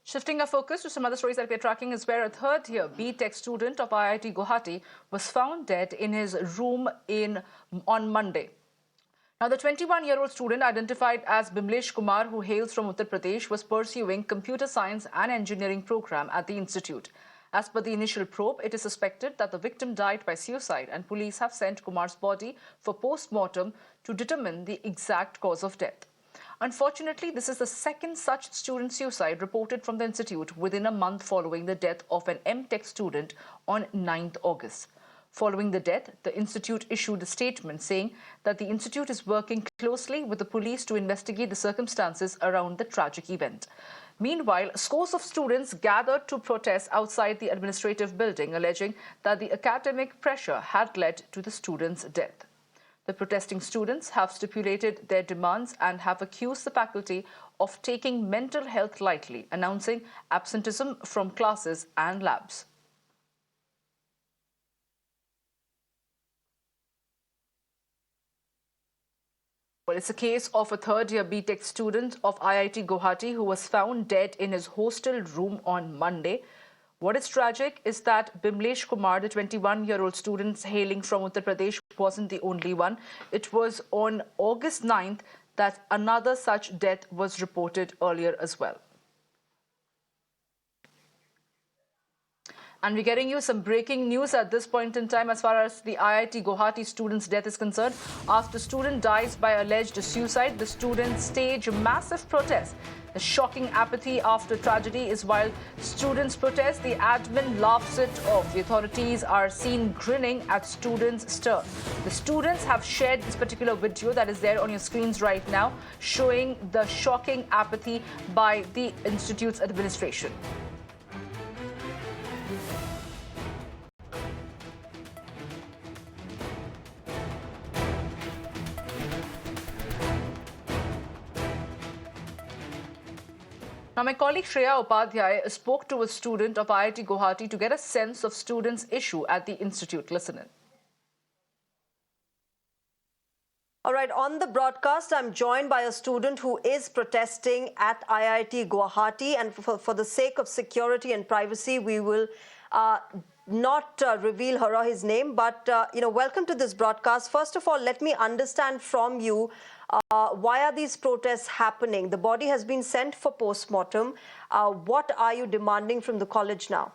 Shifting our focus to some other stories that we're tracking is where a third-year B.Tech student of IIT Guwahati was found dead in his room on Monday. Now, the 21-year-old student, identified as Bimlesh Kumar, who hails from Uttar Pradesh, was pursuing computer science and engineering program at the institute. As per the initial probe, it is suspected that the victim died by suicide, and police have sent Kumar's body for post-mortem to determine the exact cause of death. Unfortunately, this is the second such student suicide reported from the institute within a month following the death of an M.Tech student on 9th August. Following the death, the institute issued a statement saying that the institute is working closely with the police to investigate the circumstances around the tragic event. Meanwhile, scores of students gathered to protest outside the administrative building, alleging that the academic pressure had led to the student's death. The protesting students have stipulated their demands and have accused the faculty of taking mental health lightly, announcing absenteeism from classes and labs. Well, it's a case of a third-year B.Tech student of IIT Guwahati who was found dead in his hostel room on Monday. What is tragic is that Bimlesh Kumar, the 21-year-old student hailing from Uttar Pradesh, wasn't the only one. It was on August 9th that another such death was reported earlier as well. And we're getting you some breaking news at this point in time as far as the IIT Guwahati student's death is concerned. After student dies by alleged suicide, the students stage massive protest. The shocking apathy after tragedy is while students protest, the admin laughs it off. The authorities are seen grinning at students' stir. The students have shared this particular video that is there on your screens right now, showing the shocking apathy by the institute's administration. Now, my colleague Shreya Upadhyay spoke to a student of IIT Guwahati to get a sense of students' issue at the institute. Listen in. All right, on the broadcast, I'm joined by a student who is protesting at IIT Guwahati, and for the sake of security and privacy, we will not reveal her or his name, but, welcome to this broadcast. First of all, let me understand from you, why are these protests happening? The body has been sent for post-mortem. What are you demanding from the college now?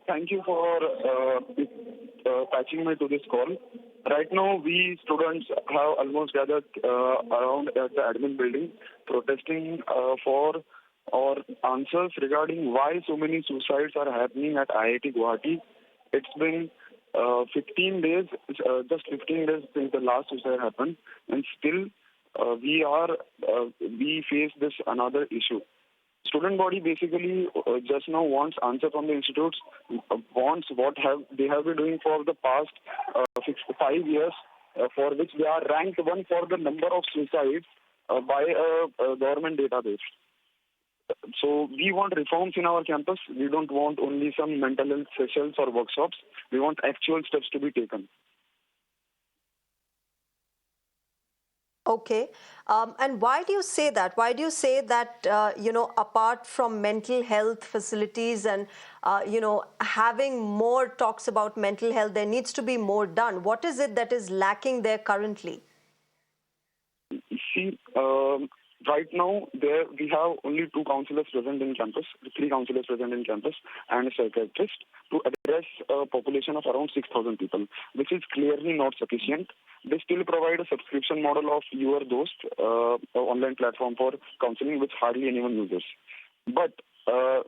Thank you for patching me to this call. Right now, we students have almost gathered around at the admin building protesting for our answers regarding why so many suicides are happening at IIT Guwahati. It's been 15 days, just 15 days since the last suicide happened, and still we face this another issue. Student body basically just now wants answer from the institutes, wants what they have been doing for the past 5 years, for which they are ranked one for the number of suicides by a government database. So we want reforms in our campus. We don't want only some mental health sessions or workshops. We want actual steps to be taken. Okay. And why do you say that? Why do you say that, apart from mental health facilities and, having more talks about mental health, there needs to be more done? What is it that is lacking there currently? See, right now, we have only 2 counselors present in campus, 3 counselors present in campus, and a psychiatrist to address a population of around 6,000 people, which is clearly not sufficient. They still provide a subscription model of Your Dost, online platform for counseling, which hardly anyone uses. But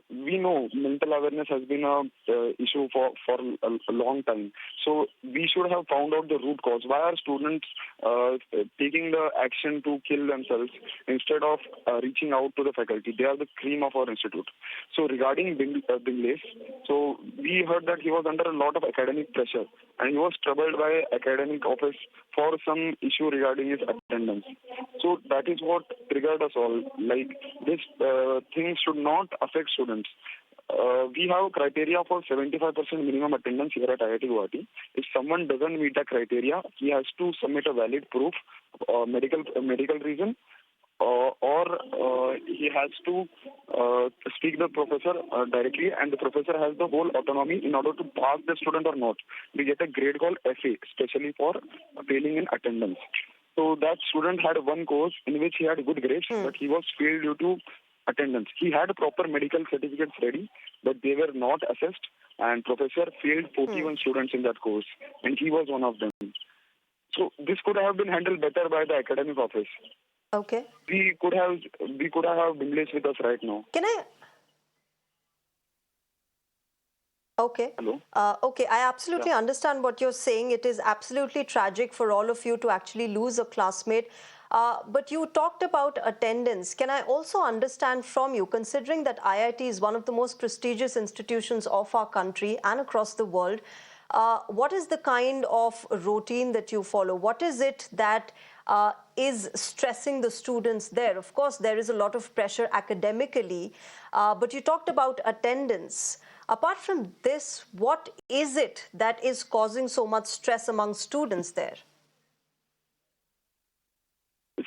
we know mental awareness has been a issue for a long time. So we should have found out the root cause. Why are students taking the action to kill themselves instead of reaching out to the faculty? They are the cream of our institute. So regarding Binglesh, so we heard that he was under a lot of academic pressure and he was troubled by academic office for some issue regarding his attendance. So that is what triggered us all. Like this thing should not affect students. We have criteria for 75% minimum attendance here at IIT Guwahati. If someone doesn't meet the criteria, he has to submit a valid proof, medical reason, or he has to speak the professor directly, and the professor has the whole autonomy in order to pass the student or not. We get a grade called FA, especially for failing in attendance. So that student had one course in which he had good grades, but he was failed due to attendance. He had proper medical certificates ready, but they were not assessed, and professor failed 41 students in that course, and he was one of them. So this could have been handled better by the academic office. Okay. We could have Bimlesh with us right now. Can I? Okay. Hello. Okay, I absolutely understand what you're saying. It is absolutely tragic for all of you to actually lose a classmate. But you talked about attendance. Can I also understand from you, considering that IIT is one of the most prestigious institutions of our country and across the world, what is the kind of routine that you follow? What is it that is stressing the students there? Of course, there is a lot of pressure academically, but you talked about attendance. Apart from this, what is it that is causing so much stress among students there?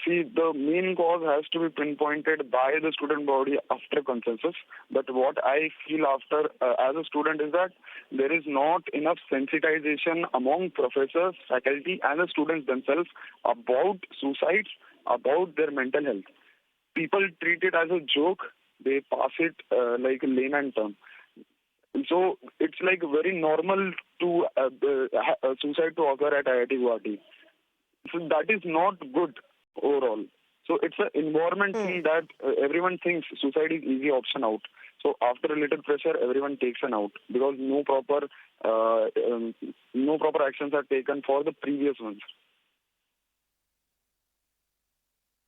See, the main cause has to be pinpointed by the student body after consensus. But what I feel after as a student is that there is not enough sensitization among professors, faculty, and the students themselves about suicides, about their mental health. People treat it as a joke. They pass it like a layman term. So it's like very normal to suicide to occur at IIT Guwahati. So that is not good overall. So it's an environment thing that everyone thinks suicide is easy option out. So after a little pressure, everyone takes an out because no proper actions are taken for the previous ones.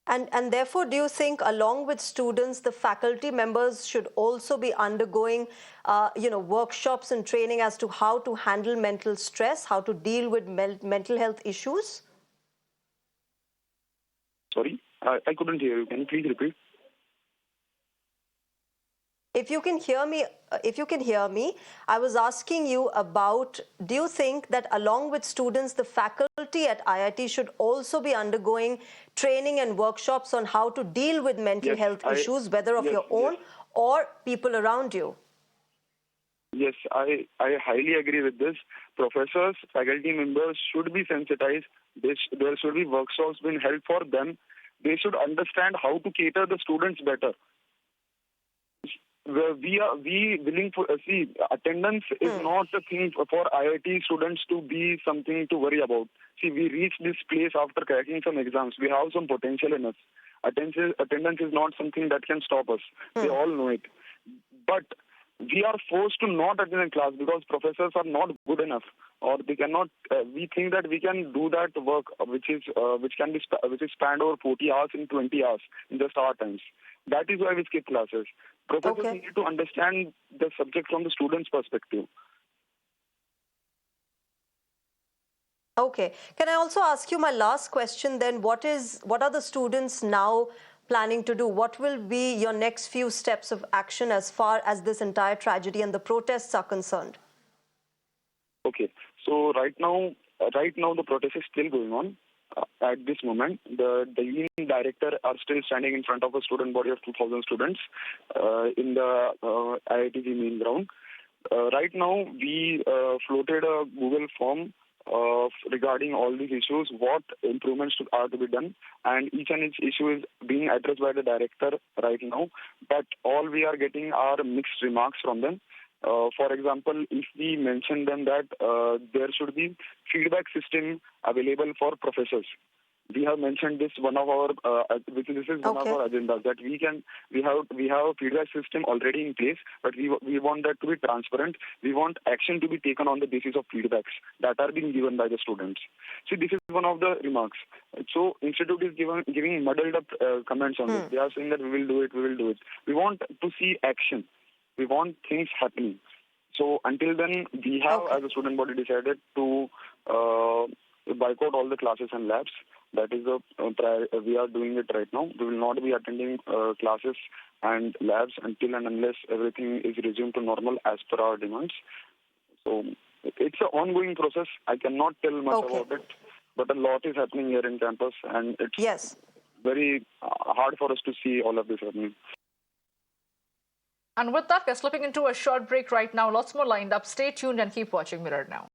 And therefore, do you think along with students, the faculty members should also be undergoing, workshops and training as to how to handle mental stress, how to deal with mental health issues? Sorry, I couldn't hear you. Can you please repeat? If you can hear me, I was asking you about, do you think that along with students, the faculty at IIT should also be undergoing training and workshops on how to deal with mental health issues, whether of your own or people around you? Yes, I highly agree with this. Professors, faculty members should be sensitized. There should be workshops being held for them. They should understand how to cater the students better. We willing for see attendance is not a thing for IIT students to be something to worry about. See, we reached this place after cracking some exams. We have some potential in us. Attendance is not something that can stop us. They all know it. But we are forced to not attend a class because professors are not good enough, or they cannot. We think that we can do that work, which is spanned over 40 hours in 20 hours in just our times. That is why we skip classes. Professors need to understand the subject from the student's perspective. Okay. Can I also ask you my last question then? What are the students now planning to do? What will be your next few steps of action as far as this entire tragedy and the protests are concerned? Okay. So right now the protest is still going on. At this moment, the union director are still standing in front of a student body of 2,000 students in the IIT main ground. Right now, we floated a Google form regarding all these issues, what improvements are to be done, and each issue is being addressed by the director right now. But all we are getting are mixed remarks from them. For example, if we mention them that there should be feedback system available for professors. We have mentioned this one of our this is one of our agendas that we have a feedback system already in place, but we want that to be transparent. We want action to be taken on the basis of feedbacks that are being given by the students. See, this is one of the remarks. So institute is giving muddled up comments on this. They are saying that we will do it. We want to see action. We want things happening. So until then, we have, as a student body, decided to boycott all the classes and labs. That is we are doing it right now. We will not be attending classes and labs until and unless everything is resumed to normal as per our demands. So it's an ongoing process. I cannot tell much about it, but a lot is happening here in campus, and it's very hard for us to see all of this happening. And with that, we're slipping into a short break right now. Lots more lined up. Stay tuned and keep watching Mirror Now.